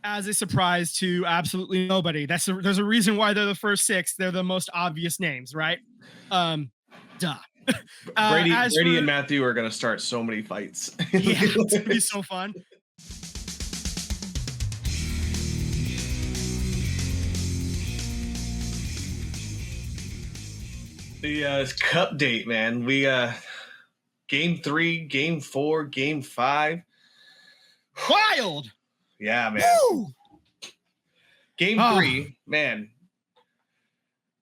as a surprise to absolutely nobody. There's a reason why they're the first six. They're the most obvious names, right? Duh. Brady and Matthew are going to start so many fights. Yeah, it's going to be so fun. The cup date, man. We game 3, game 4, game 5. Wild. Yeah, man. Woo! Game 3, man.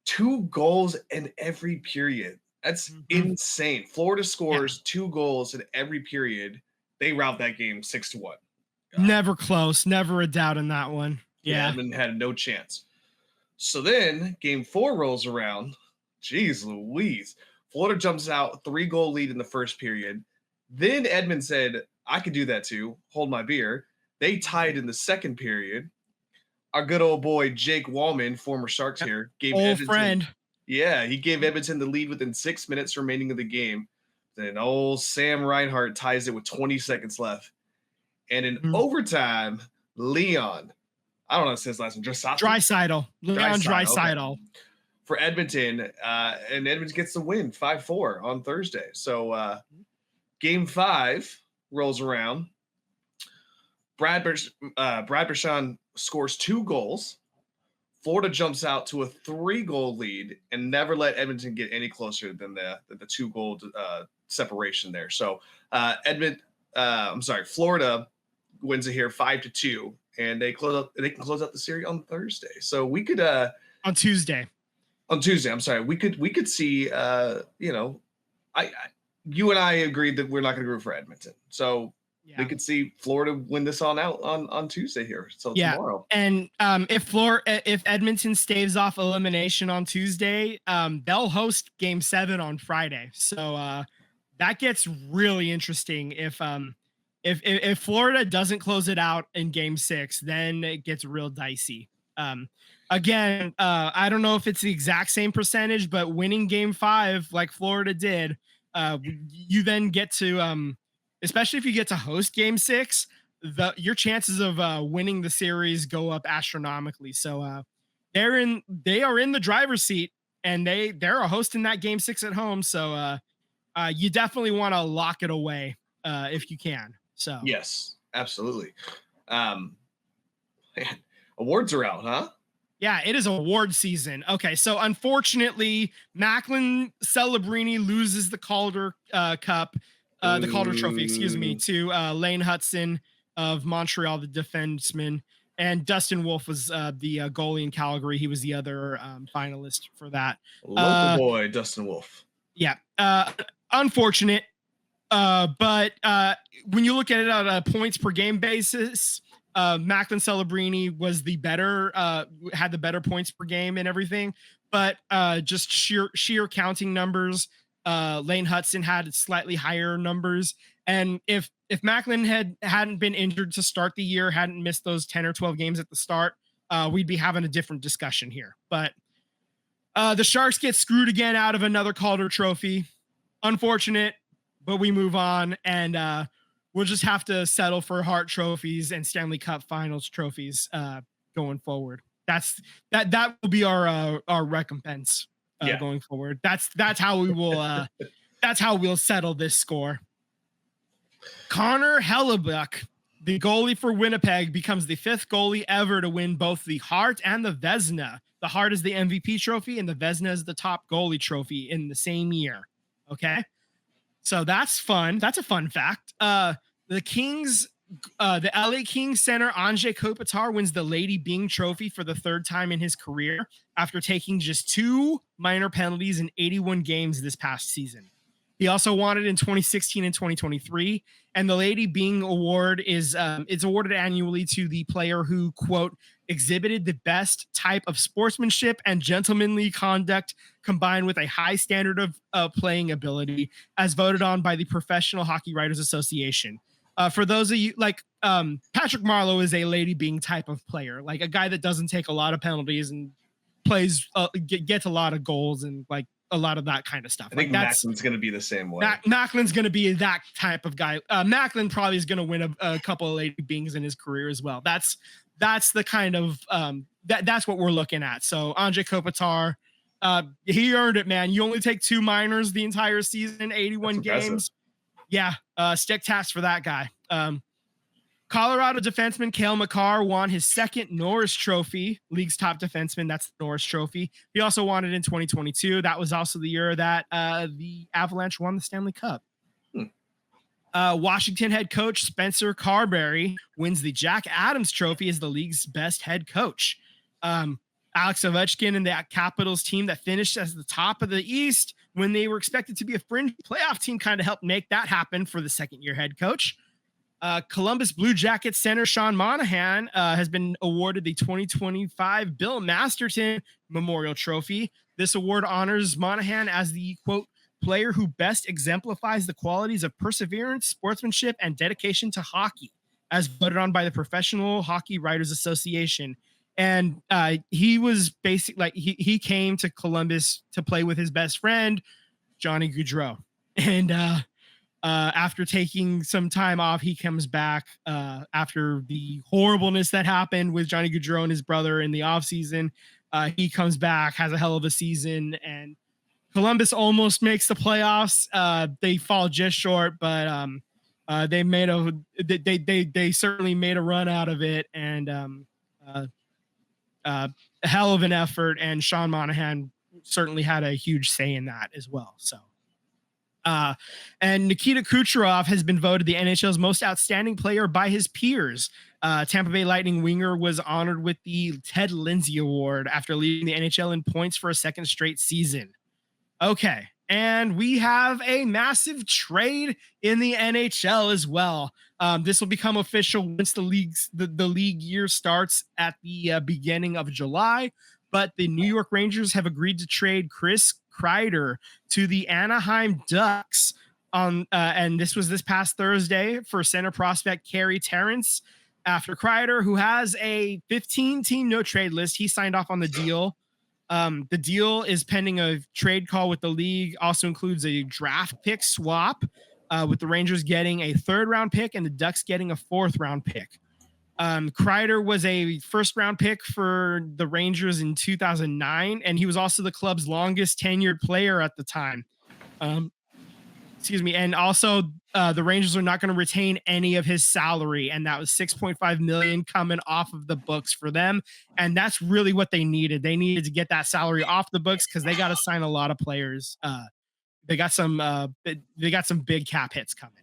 2 goals in every period. That's insane. Florida scores 2 goals in every period. They rout that game 6-1. Never close. Never a doubt in that one. Yeah. Edmonton had no chance. So then game 4 rolls around. Jeez Louise. Florida jumps out 3-goal lead in the first period. Then Edmonton said, I could do that too. Hold my beer. They tied in the second period. Our good old boy, Jake Wallman, former Sharks here, gave Edmonton. Friend. Yeah, he gave Edmonton the lead within 6 minutes remaining of the game. Then old Sam Reinhart ties it with 20 seconds left. And in overtime, Leon, I don't know his last name, Draisaitl. Leon Draisaitl. Okay. For Edmonton, and Edmonton gets the win 5-4 on Thursday. So game 5 rolls around. Brad Marchand scores 2 goals. Florida jumps out to a 3-goal lead and never let Edmonton get any closer than the 2-goal separation there. So Florida wins it here 5-2, and they can close out the series on Thursday. So we could on Tuesday. On Tuesday, I'm sorry. We could see you and I agreed that we're not going to root for Edmonton. So we could see Florida win this on Tuesday here. So tomorrow. And if Edmonton staves off elimination on Tuesday, they'll host Game 7 on Friday. So that gets really interesting. If Florida doesn't close it out in Game 6, then it gets real dicey. Again, I don't know if it's the exact same percentage, but winning Game 5 like Florida did, you then get to, especially if you get to host Game 6, your chances of winning the series go up astronomically. So they are in the driver's seat, and they're hosting that Game 6 at home. So you definitely want to lock it away if you can. So yes, absolutely. Awards are out, huh? Yeah, it is award season. Okay, so unfortunately, Macklin Celebrini loses the Calder Cup, the Calder Trophy, to Lane Hutson of Montreal, the defenseman, and Dustin Wolf was the goalie in Calgary. He was the other finalist for that. Local boy, Dustin Wolf. Yeah, unfortunate. But when you look at it on a points per game basis, Macklin Celebrini was had the better points per game and everything, but just sheer counting numbers, Lane Hutson had slightly higher numbers. And if Macklin hadn't been injured to start the year, hadn't missed those 10 or 12 games at the start, we'd be having a different discussion here. But the Sharks get screwed again out of another Calder Trophy. Unfortunate, but we move on, and we'll just have to settle for Hart trophies and Stanley Cup Finals trophies going forward. That will be our recompense going forward. That's how we will that's how we'll settle this score. Connor Hellebuyck, the goalie for Winnipeg, becomes the 5th goalie ever to win both the Hart and the Vezina. The Hart is the MVP trophy, and the Vezina is the top goalie trophy in the same year. Okay, so that's fun. That's a fun fact. The LA Kings center Anze Kopitar wins the Lady Byng Trophy for the 3rd time in his career after taking just 2 minor penalties in 81 games this past season. He also won it in 2016 and 2023, and the Lady Byng Award is it's awarded annually to the player who, quote, exhibited the best type of sportsmanship and gentlemanly conduct combined with a high standard of playing ability, as voted on by the Professional Hockey Writers Association. For those of you, like Patrick Marleau is a Lady Byng type of player, like a guy that doesn't take a lot of penalties and plays gets a lot of goals and like a lot of that kind of stuff. I think Macklin's going to be the same way. Macklin's going to be that type of guy. Macklin probably is going to win a couple of Lady Bings in his career as well. That's the kind of that's what we're looking at. So Andrei Kopitar, he earned it, man. You only take 2 minors the entire season, 81 games. Yeah, stick task for that guy. Colorado defenseman Cale Makar won his 2nd Norris Trophy, league's top defenseman. That's the Norris Trophy. He also won it in 2022. That was also the year that the Avalanche won the Stanley Cup. Washington head coach Spencer Carberry wins the Jack Adams Trophy as the league's best head coach. Alex Ovechkin and the Capitals team that finished as the top of the East when they were expected to be a fringe playoff team kind of helped make that happen for the 2nd-year head coach. Columbus Blue Jackets center Sean Monahan has been awarded the 2025 Bill Masterton Memorial Trophy. This award honors Monahan as the, quote, player who best exemplifies the qualities of perseverance, sportsmanship, and dedication to hockey, as voted on by the Professional Hockey Writers Association. And he was basically like he came to Columbus to play with his best friend, Johnny Gaudreau. And after taking some time off, he comes back after the horribleness that happened with Johnny Gaudreau and his brother in the offseason. He comes back, has a hell of a season, and Columbus almost makes the playoffs. They fall just short, but they certainly made a run out of it, and a hell of an effort. And Sean Monahan certainly had a huge say in that as well. So. And Nikita Kucherov has been voted the NHL's most outstanding player by his peers. Tampa Bay Lightning winger was honored with the Ted Lindsay Award after leading the NHL in points for a 2nd straight season. Okay, and we have a massive trade in the NHL as well. This will become official once the league year starts at the beginning of July. But the New York Rangers have agreed to trade Chris Kreider to the Anaheim Ducks and this was this past Thursday for center prospect Carey Terrence. After Kreider, who has a 15-team no-trade list, he signed off on the deal. The deal is pending a trade call with the league. Also includes a draft pick swap with the Rangers getting a 3rd-round pick and the Ducks getting a 4th-round pick. Kreider was a 1st-round pick for the Rangers in 2009, and he was also the club's longest tenured player at the time. And also the Rangers are not going to retain any of his salary, and that was $6.5 million coming off of the books for them, and that's really what they needed. They needed to get that salary off the books because they got to sign a lot of players. They got some big cap hits coming.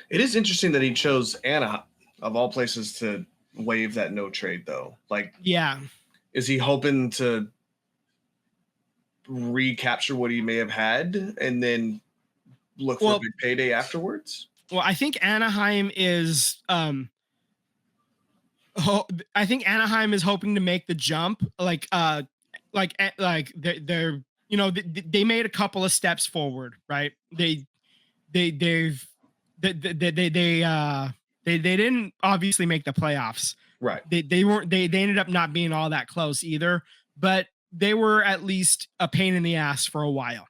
It is interesting that he chose Anaheim of all places to waive that no trade, though. Like, yeah, is he hoping to recapture what he may have had and then look for a big payday afterwards? Well, I think Anaheim is Anaheim is hoping to make the jump. They're they made a couple of steps forward, right? They didn't obviously make the playoffs. Right. They ended up not being all that close either, but they were at least a pain in the ass for a while.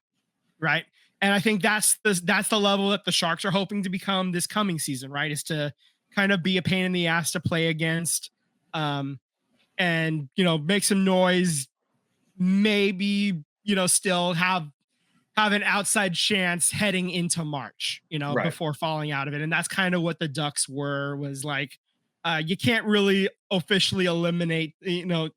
Right. And I think that's the level that the Sharks are hoping to become this coming season, right? Is to kind of be a pain in the ass to play against, and, make some noise, maybe, still have an outside chance heading into March, right, before falling out of it. And that's kind of what the Ducks was like, you can't really officially eliminate, you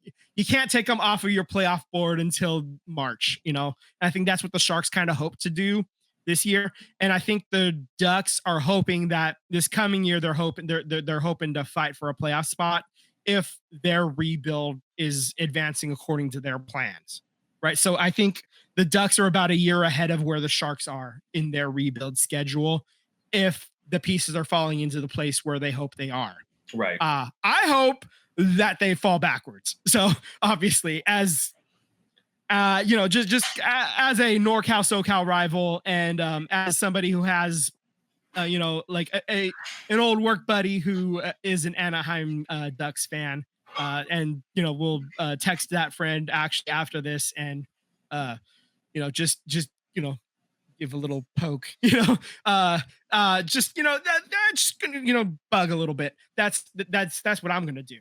can't take them off of your playoff board until March, I think that's what the Sharks kind of hope to do this year. And I think the Ducks are hoping that this coming year, they're hoping to fight for a playoff spot if their rebuild is advancing according to their plans. Right. So I think the Ducks are about a year ahead of where the Sharks are in their rebuild schedule, if the pieces are falling into the place where they hope they are. Right. I hope that they fall backwards. So obviously, as just as a NorCal SoCal rival, and as somebody who has an old work buddy who is an Anaheim Ducks fan, And we'll text that friend actually after this, and just give a little poke, just just gonna bug a little bit. That's what I'm gonna do.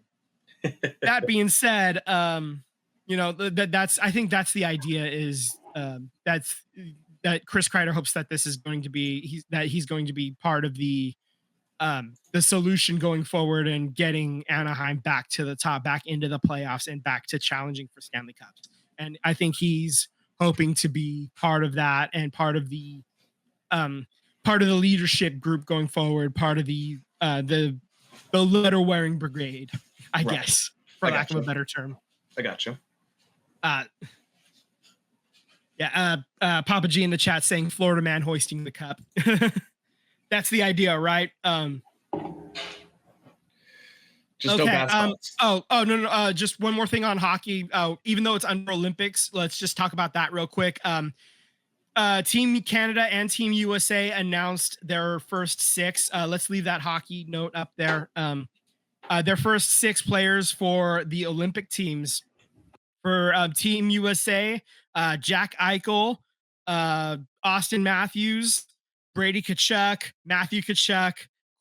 That being said, that's I think that's the idea is that Chris Kreider hopes that this is going to be he's going to be part of the solution going forward and getting Anaheim back to the top, back into the playoffs, and back to challenging for Stanley Cups. And I think he's hoping to be part of that and part of the leadership group going forward, part of the letter wearing brigade, I guess, for lack of a better term. I got you. Papa G in the chat saying Florida man hoisting the cup. That's the idea, right? Just no basketball. No. Just one more thing on hockey. Even though it's under Olympics, let's just talk about that real quick. Team Canada and Team USA announced their first 6. Let's leave that hockey note up there. Their first 6 players for the Olympic teams. For Team USA, Jack Eichel, Austin Matthews, Brady Tkachuk, Matthew Tkachuk,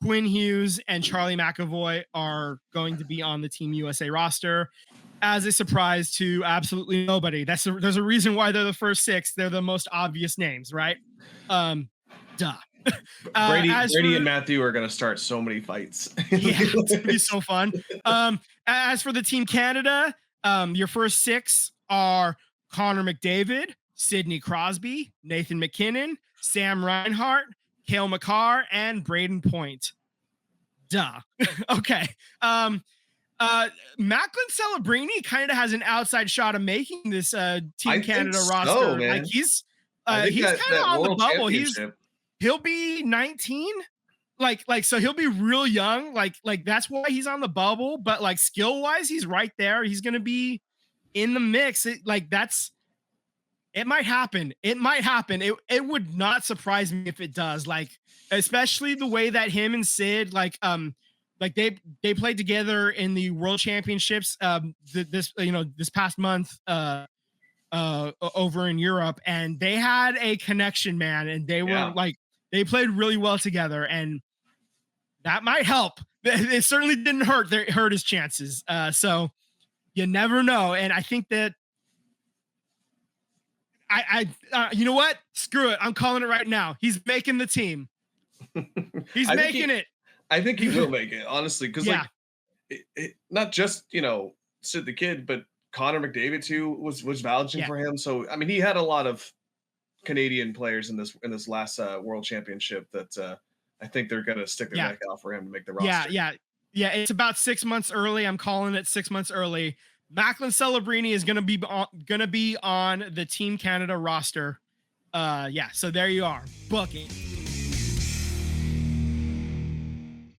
Quinn Hughes, and Charlie McAvoy are going to be on the Team USA roster as a surprise to absolutely nobody. There's a reason why they're the first 6. They're the most obvious names, right? Duh. Brady and Matthew are going to start so many fights. Yeah, it's going to be so fun. As for the Team Canada, your first 6 are Connor McDavid, Sidney Crosby, Nathan McKinnon, Sam Reinhart, Cale Makar, and Braden Point. Duh. Okay. Macklin Celebrini kind of has an outside shot of making this Team Canada roster. So, man. Like he's kind of on the bubble. He'll be 19. So he'll be real young. Like that's why he's on the bubble. But like skill wise, he's right there. He's gonna be in the mix. It might happen. It might happen. It would not surprise me if it does. Like, especially the way that him and Sid, they played together in the World Championships this past month over in Europe, and they had a connection, man, and they were they played really well together, and that might help. It certainly didn't hurt his chances. So you never know, and I think that you know what? Screw it. I'm calling it right now. He's making the team. He's making it. I think he will make it, honestly, because not just Sid the Kid, but Connor McDavid too was vouching for him. So I mean, he had a lot of Canadian players in this last World Championship that I think they're gonna stick their neck out for him to make the roster. Yeah. It's about 6 months early. I'm calling it 6 months early. Macklin Celebrini is gonna be on the Team Canada roster. So there you are. Book it.